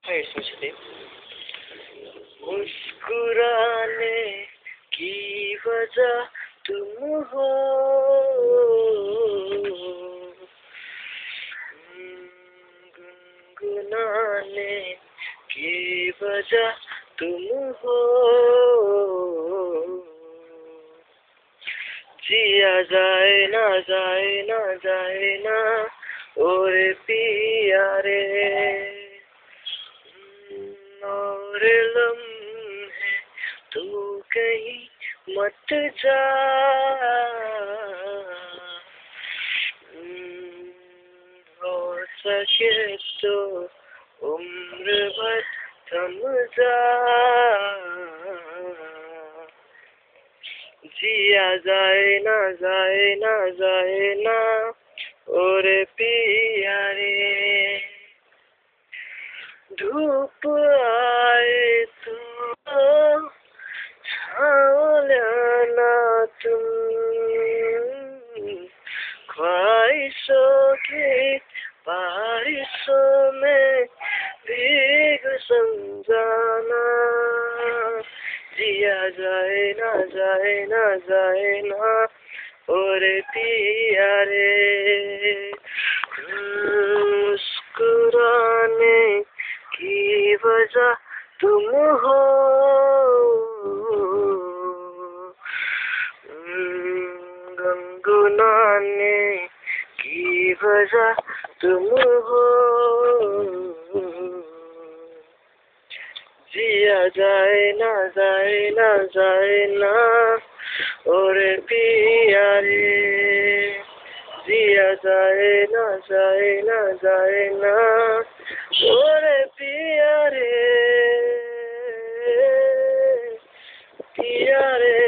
सोचते मुस्कुराने की वजह तुम हो, गुनगुनाने की वजह तुम हो, जिया जाए ना जाए ना जाए ना और पिया रे, और लम्हे तू कहीं मत जा, हो सके तो उम्र भर थम जा, जिया जाए ना जाए ना जाए ना और पिया रे, धूप आए तो छाँव लेना तुम, ख्वाहिशों की बारिशों में भीग समझाना, जिया जाए ना जाए ना जाए ना और पिया रे, मुस्कुराने की वजह तुम हो, गुनगुनाने की वजह तुम हो, जिया जाए ना जाए ना जाए ना और पिया रे, जिया जाए ना जाए ना जाए ना और पिया रे, पिया रे।